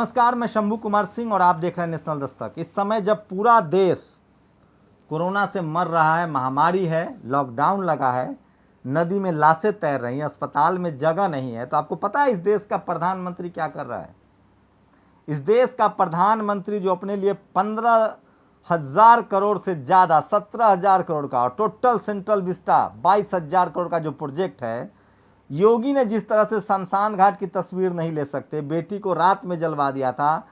नमस्कार, मैं शंभू कुमार सिंह और आप देख रहे हैं नेशनल दस्तक। इस समय जब पूरा देश कोरोना से मर रहा है, महामारी है, लॉकडाउन लगा है, नदी में लाशें तैर रही हैं, अस्पताल में जगह नहीं है, तो आपको पता है इस देश का प्रधानमंत्री क्या कर रहा है? इस देश का प्रधानमंत्री जो अपने लिए 15,000 करोड़ से ज़्यादा 17,000 करोड़ का और टोटल सेंट्रल विस्टा 22,000 करोड़ का जो प्रोजेक्ट है, योगी ने जिस तरह से शमशान घाट की तस्वीर नहीं ले सकते, बेटी को रात में जलवा दिया था।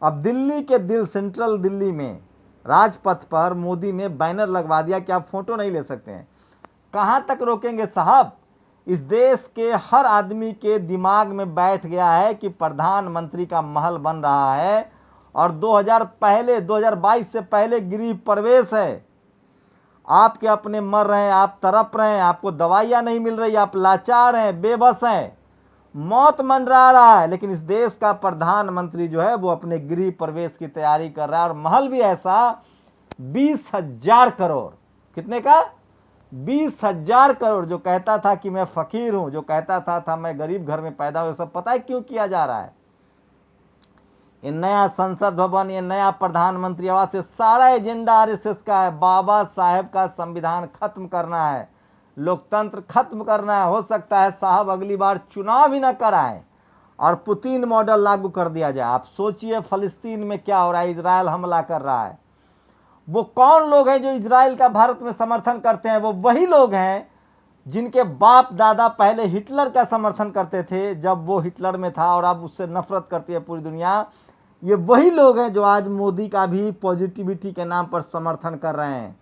अब दिल्ली के दिल सेंट्रल दिल्ली में राजपथ पर मोदी ने बैनर लगवा दिया कि आप फोटो नहीं ले सकते हैं। कहाँ तक रोकेंगे साहब? इस देश के हर आदमी के दिमाग में बैठ गया है कि प्रधानमंत्री का महल बन रहा है और 2022 से पहले गृह प्रवेश है। आपके अपने मर रहे हैं, आप तड़प रहे हैं, आपको दवाइयाँ नहीं मिल रही, आप लाचार हैं, बेबस हैं, मौत मंडरा रहा है, लेकिन इस देश का प्रधानमंत्री जो है वो अपने गृह प्रवेश की तैयारी कर रहा है। और महल भी ऐसा 20,000 करोड़। कितने का? 20,000 करोड़। जो कहता था कि मैं फ़कीर हूँ, जो कहता था मैं गरीब घर में पैदा हुआ, सब पता है क्यों किया जा रहा है? ये नया संसद भवन, ये नया प्रधानमंत्री आवास, ये सारा एजेंडा आरएसएस का है। बाबा साहेब का संविधान खत्म करना है, लोकतंत्र खत्म करना है। हो सकता है साहब अगली बार चुनाव ही ना कराएं और पुतिन मॉडल लागू कर दिया जाए। आप सोचिए फ़लस्तीन में क्या हो रहा है, इजराइल हमला कर रहा है। वो कौन लोग हैं जो इजराइल का भारत में समर्थन करते हैं? वो वही लोग हैं जिनके बाप दादा पहले हिटलर का समर्थन करते थे जब वो हिटलर में था, और अब उससे नफरत करती है पूरी दुनिया। ये वही लोग हैं जो आज मोदी का भी पॉजिटिविटी के नाम पर समर्थन कर रहे हैं।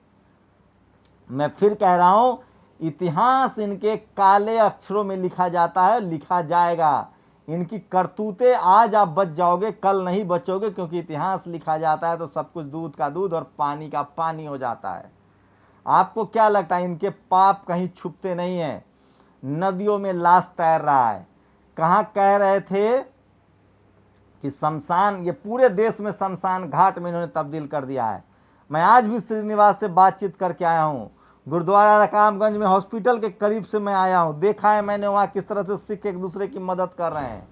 मैं फिर कह रहा हूं, इतिहास इनके काले अक्षरों में लिखा जाता है, लिखा जाएगा। इनकी करतूतें आज आप बच जाओगे, कल नहीं बचोगे, क्योंकि इतिहास लिखा जाता है तो सब कुछ दूध का दूध और पानी का पानी हो जाता है। आपको क्या लगता है इनके पाप कहीं छुपते नहीं हैं? नदियों में लाश तैर रहा है। कहाँ कह रहे थे कि शमशान, ये पूरे देश में शमशान घाट में इन्होंने तब्दील कर दिया है। मैं आज भी श्रीनिवास से बातचीत करके आया हूँ। गुरुद्वारा रकाबगंज में हॉस्पिटल के करीब से मैं आया हूँ, देखा है मैंने वहाँ किस तरह से सिख एक दूसरे की मदद कर रहे हैं।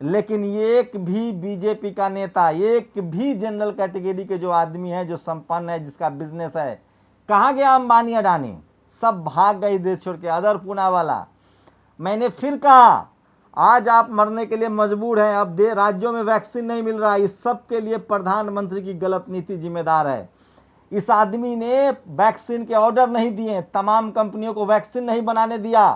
लेकिन एक भी बीजेपी का नेता, एक भी जनरल कैटेगरी के जो आदमी है, जो संपन्न है, जिसका बिजनेस है, कहाँ गया अंबानी अडानी? सब भाग गए देश छोड़ के। अदर पूनावाला, मैंने फिर कहा आज आप मरने के लिए मजबूर हैं। अब राज्यों में वैक्सीन नहीं मिल रहा, इस सब के लिए प्रधानमंत्री की गलत नीति जिम्मेदार है। इस आदमी ने वैक्सीन के ऑर्डर नहीं दिए, तमाम कंपनियों को वैक्सीन नहीं बनाने दिया।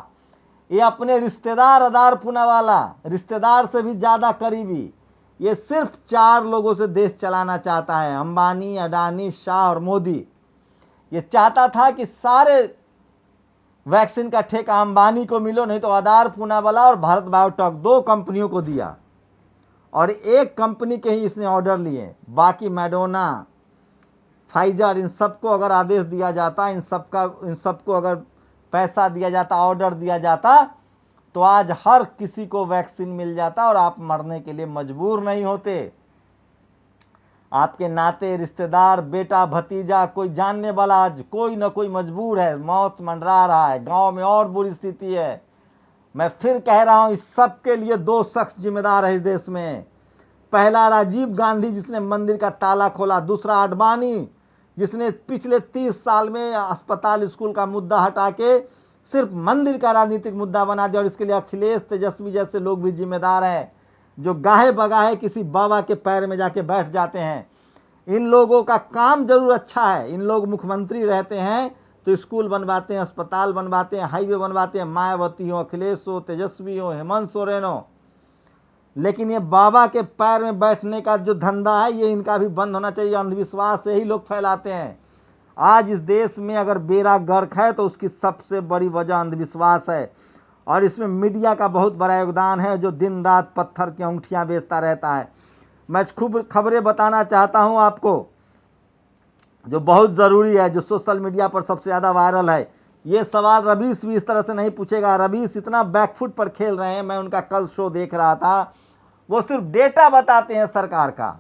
ये अपने रिश्तेदार, अदार पूनावाला, रिश्तेदार से भी ज़्यादा करीबी, ये सिर्फ 4 लोगों से देश चलाना चाहता है, अंबानी, अडानी, शाह और मोदी। ये चाहता था कि सारे वैक्सीन का ठेका अंबानी को मिलो, नहीं तो आधार पूनावाला और भारत बायोटेक 2 कंपनियों को दिया, और एक कंपनी के ही इसने ऑर्डर लिए। बाकी मैडोना, फाइजर, इन सबको अगर आदेश दिया जाता, इन सबको अगर पैसा दिया जाता, ऑर्डर दिया जाता, तो आज हर किसी को वैक्सीन मिल जाता और आप मरने के लिए मजबूर नहीं होते। आपके नाते रिश्तेदार, बेटा, भतीजा, कोई जानने वाला, आज कोई ना कोई मजबूर है, मौत मंडरा रहा है, गांव में और बुरी स्थिति है। मैं फिर कह रहा हूं, इस सब के लिए 2 शख्स जिम्मेदार है इस देश में। पहला राजीव गांधी, जिसने मंदिर का ताला खोला। दूसरा अडवाणी, जिसने पिछले 30 साल में अस्पताल, स्कूल का मुद्दा हटा के सिर्फ मंदिर का राजनीतिक मुद्दा बना दिया। और इसके लिए अखिलेश, तेजस्वी जैसे लोग भी जिम्मेदार हैं, जो गाहे बगाहे किसी बाबा के पैर में जाके बैठ जाते हैं। इन लोगों का काम जरूर अच्छा है, इन लोग मुख्यमंत्री रहते हैं तो स्कूल बनवाते हैं, अस्पताल बनवाते हैं, हाईवे बनवाते हैं, मायावती हो, अखिलेश हो, तेजस्वी हो, हेमंत सोरेन हो। लेकिन ये बाबा के पैर में बैठने का जो धंधा है, ये इनका भी बंद होना चाहिए। अंधविश्वास से ही लोग फैलाते हैं। आज इस देश में अगर बेड़ा गर्क है तो उसकी सबसे बड़ी वजह अंधविश्वास है, और इसमें मीडिया का बहुत बड़ा योगदान है, जो दिन रात पत्थर की अंगूठियाँ बेचता रहता है। मैं खूब खबरें बताना चाहता हूं आपको, जो बहुत ज़रूरी है, जो सोशल मीडिया पर सबसे ज़्यादा वायरल है। ये सवाल रवीश भी इस तरह से नहीं पूछेगा। रवीश इतना बैकफुट पर खेल रहे हैं, मैं उनका कल शो देख रहा था। वो सिर्फ डेटा बताते हैं सरकार का।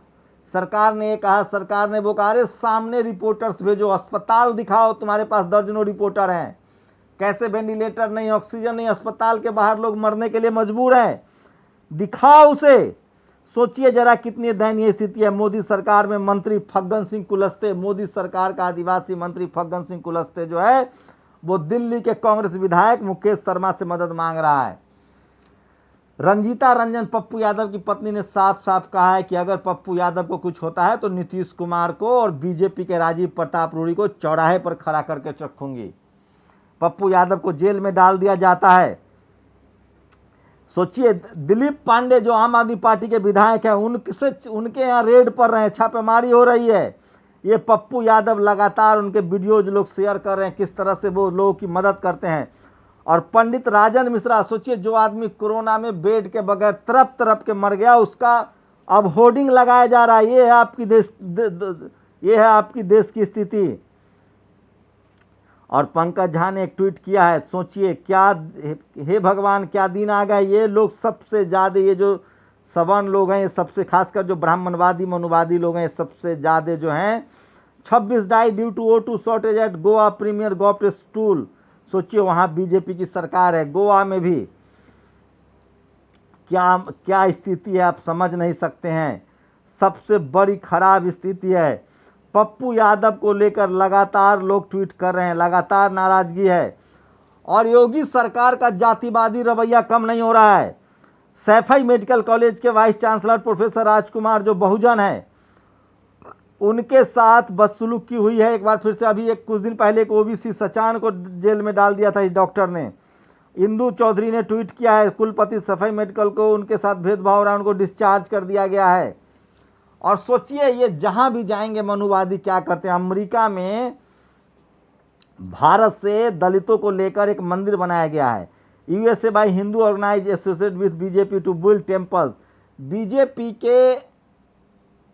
सरकार ने ये कहा, सरकार ने वो कहा, अरे सामने रिपोर्टर्स भेजो, अस्पताल दिखाओ, तुम्हारे पास दर्जनों रिपोर्टर हैं। कैसे वेंटिलेटर नहीं, ऑक्सीजन नहीं, अस्पताल के बाहर लोग मरने के लिए मजबूर हैं, दिखाओ उसे। सोचिए जरा कितनी दयनीय स्थिति है। मोदी सरकार में मंत्री फग्गन सिंह कुलस्ते, मोदी सरकार का आदिवासी मंत्री फग्गन सिंह कुलस्ते जो है वो दिल्ली के कांग्रेस विधायक मुकेश शर्मा से मदद मांग रहा है। रंजीता रंजन पप्पू यादव की पत्नी ने साफ साफ कहा है कि अगर पप्पू यादव को कुछ होता है तो नीतीश कुमार को और बीजेपी के राजीव प्रताप रूडी को चौराहे पर खड़ा करके रखूंगी। पप्पू यादव को जेल में डाल दिया जाता है। सोचिए दिलीप पांडे जो आम आदमी पार्टी के विधायक हैं उनके यहाँ रेड पर रहे हैं, छापेमारी हो रही है। ये पप्पू यादव लगातार उनके वीडियोज लोग शेयर कर रहे हैं किस तरह से वो लोगों की मदद करते हैं। और पंडित राजन मिश्रा, सोचिए जो आदमी कोरोना में बेड के बगैर तरफ तरफ के मर गया उसका अब होर्डिंग लगाया जा रहा है। ये है आपकी देश की स्थिति। और पंकज झा ने एक ट्वीट किया है, सोचिए क्या, हे भगवान क्या दिन आ गए। ये लोग सबसे ज़्यादा, ये जो सवर्ण लोग हैं, ये सबसे खासकर जो ब्राह्मणवादी मनुवादी लोग हैं, सबसे ज़्यादा जो हैं 26 die due to O2 shortage at Goa premier गोप्ट स्टूल। सोचिए वहाँ बीजेपी की सरकार है, गोवा में भी क्या स्थिति है आप समझ नहीं सकते हैं। सबसे बड़ी खराब स्थिति है। पप्पू यादव को लेकर लगातार लोग ट्वीट कर रहे हैं, लगातार नाराजगी है। और योगी सरकार का जातिवादी रवैया कम नहीं हो रहा है। सैफई मेडिकल कॉलेज के वाइस चांसलर प्रोफेसर राजकुमार जो बहुजन है उनके साथ बदसलूकी हुई है एक बार फिर से। अभी कुछ दिन पहले एक ओबीसी सचान को जेल में डाल दिया था इस डॉक्टर ने। इंदू चौधरी ने ट्वीट किया है, कुलपति सफाई मेडिकल को उनके साथ भेदभाव रहा, उनको डिस्चार्ज कर दिया गया है। और सोचिए ये जहां भी जाएंगे मनुवादी क्या करते हैं। अमेरिका में भारत से दलितों को लेकर एक मंदिर बनाया गया है। USA by Hindu organise associate with BJP to build temples. BJP के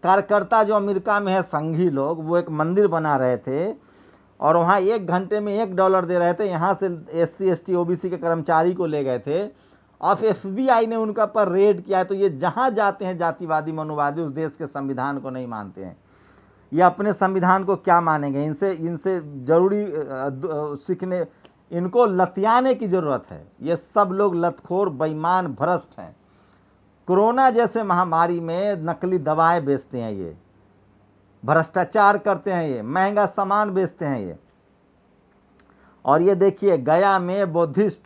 कार्यकर्ता जो अमेरिका में है, संघी लोग, वो एक मंदिर बना रहे थे और वहाँ 1 घंटे में $1 दे रहे थे। यहाँ से SC ST OBC के कर्मचारी को ले गए थे। अब FBI ने उनका पर रेड किया है। तो ये जहाँ जाते हैं जातिवादी मनुवादी उस देश के संविधान को नहीं मानते हैं। ये अपने संविधान को क्या मानेंगे। इनसे जरूरी सीखने, इनको लतियाने की ज़रूरत है। ये सब लोग लतखोर बेईमान भ्रष्ट हैं। कोरोना जैसे महामारी में नकली दवाएं बेचते हैं, ये भ्रष्टाचार करते हैं, ये महंगा सामान बेचते हैं ये। और ये देखिए गया में बुद्धिस्ट,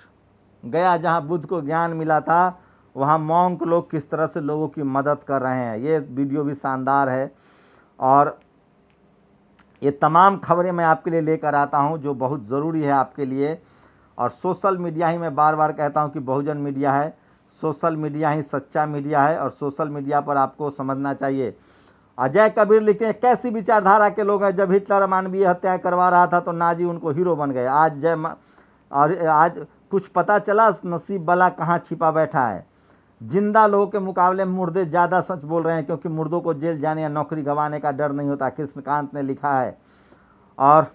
गया जहाँ बुद्ध को ज्ञान मिला था, वहाँ मॉन्क लोग किस तरह से लोगों की मदद कर रहे हैं। ये वीडियो भी शानदार है। और ये तमाम खबरें मैं आपके लिए लेकर आता हूँ जो बहुत ज़रूरी है आपके लिए। और सोशल मीडिया ही मैं बार बार कहता हूँ कि बहुजन मीडिया है, सोशल मीडिया ही सच्चा मीडिया है। और सोशल मीडिया पर आपको समझना चाहिए। अजय कबीर लिखते हैं, कैसी विचारधारा के लोग हैं। जब हिटलर मानवीय हत्याएं करवा रहा था तो नाजी उनको हीरो बन गए। आज कुछ पता चला नसीब वाला कहाँ छिपा बैठा है। जिंदा लोगों के मुकाबले मुर्दे ज़्यादा सच बोल रहे हैं क्योंकि मुर्दों को जेल जाने या नौकरी गंवाने का डर नहीं होता, कृष्णकांत ने लिखा है। और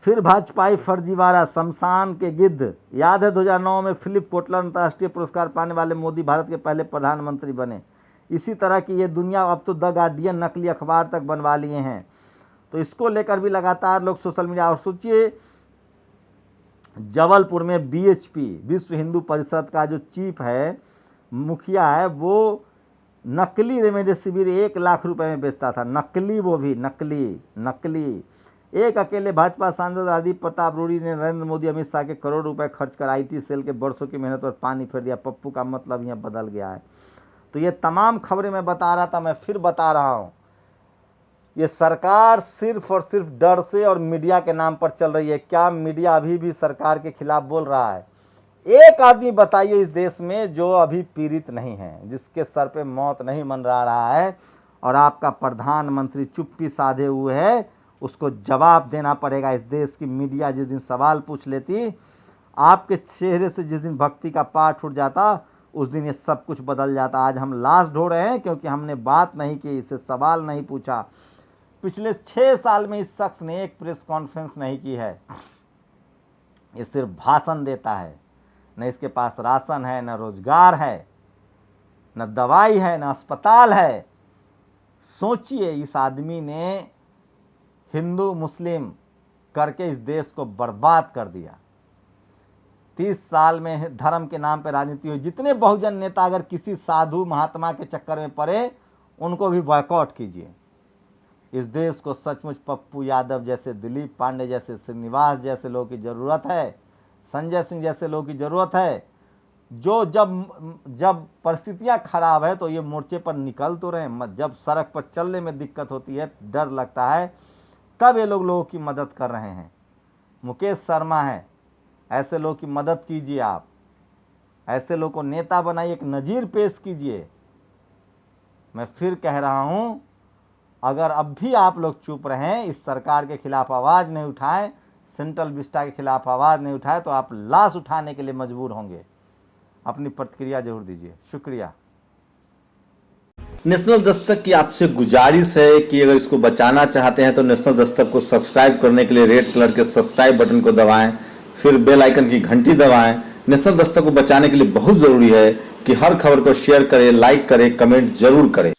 फिर भाजपाई फर्जीवाड़ा, शमशान के गिद्ध। याद है 2009 में फिलिप कोटलर अंतर्राष्ट्रीय पुरस्कार पाने वाले मोदी भारत के पहले प्रधानमंत्री बने। इसी तरह की ये दुनिया अब तो द गार्डियन नकली अखबार तक बनवा लिए हैं। तो इसको लेकर भी लगातार लोग सोशल मीडिया। और सोचिए जबलपुर में BHP विश्व हिंदू परिषद का जो चीफ है, मुखिया है, वो नकली रेमडेसिविर 1 लाख रुपए में बेचता था। नकली, वो भी नकली। एक अकेले भाजपा सांसद राजीव प्रताप रूडी ने नरेंद्र मोदी अमित शाह के करोड़ रुपए खर्च कर IT सेल के वर्षों की मेहनत पर पानी फेर दिया। पप्पू का मतलब यहाँ बदल गया है। तो ये तमाम खबरें मैं बता रहा था, मैं फिर बता रहा हूँ। ये सरकार सिर्फ और सिर्फ डर से और मीडिया के नाम पर चल रही है। क्या मीडिया अभी भी सरकार के खिलाफ बोल रहा है? एक आदमी बताइए इस देश में जो अभी पीड़ित नहीं है, जिसके सर पे मौत नहीं मंडरा रहा है और आपका प्रधानमंत्री चुप्पी साधे हुए है, उसको जवाब देना पड़ेगा। इस देश की मीडिया जिस दिन सवाल पूछ लेती, आपके चेहरे से जिस दिन भक्ति का पाठ उठ जाता, उस दिन ये सब कुछ बदल जाता। आज हम लाश ढो रहे हैं क्योंकि हमने बात नहीं की, इसे सवाल नहीं पूछा। पिछले 6 साल में इस शख्स ने एक प्रेस कॉन्फ्रेंस नहीं की है। ये सिर्फ भाषण देता है। न इसके पास राशन है, न रोजगार है, न दवाई है, न अस्पताल है। सोचिए इस आदमी ने हिंदू मुस्लिम करके इस देश को बर्बाद कर दिया। 30 साल में धर्म के नाम पर राजनीति हुई। जितने बहुजन नेता अगर किसी साधु महात्मा के चक्कर में पड़े, उनको भी बॉयकॉट कीजिए। इस देश को सचमुच पप्पू यादव जैसे, दिलीप पांडे जैसे, श्रीनिवास जैसे लोगों की ज़रूरत है, संजय सिंह जैसे लोगों की ज़रूरत है, जो जब परिस्थितियां खराब है तो ये मोर्चे पर निकल तो रहे, जब सड़क पर चलने में दिक्कत होती है, डर लगता है, तब ये लोगों की मदद कर रहे हैं। मुकेश शर्मा है, ऐसे लोगों की मदद कीजिए, आप ऐसे लोगों को नेता बनाइए, एक नज़ीर पेश कीजिए। मैं फिर कह रहा हूं, अगर अब भी आप लोग चुप रहें, इस सरकार के खिलाफ आवाज़ नहीं उठाएं, सेंट्रल विस्टा के खिलाफ आवाज़ नहीं उठाएं, तो आप लाश उठाने के लिए मजबूर होंगे। अपनी प्रतिक्रिया जरूर दीजिए। शुक्रिया। नेशनल दस्तक की आपसे गुजारिश है कि अगर इसको बचाना चाहते हैं तो नेशनल दस्तक को सब्सक्राइब करने के लिए रेड कलर के सब्सक्राइब बटन को दबाएं, फिर बेल आइकन की घंटी दबाएं। नेशनल दस्तक को बचाने के लिए बहुत जरूरी है कि हर खबर को शेयर करें, लाइक करें, कमेंट जरूर करें।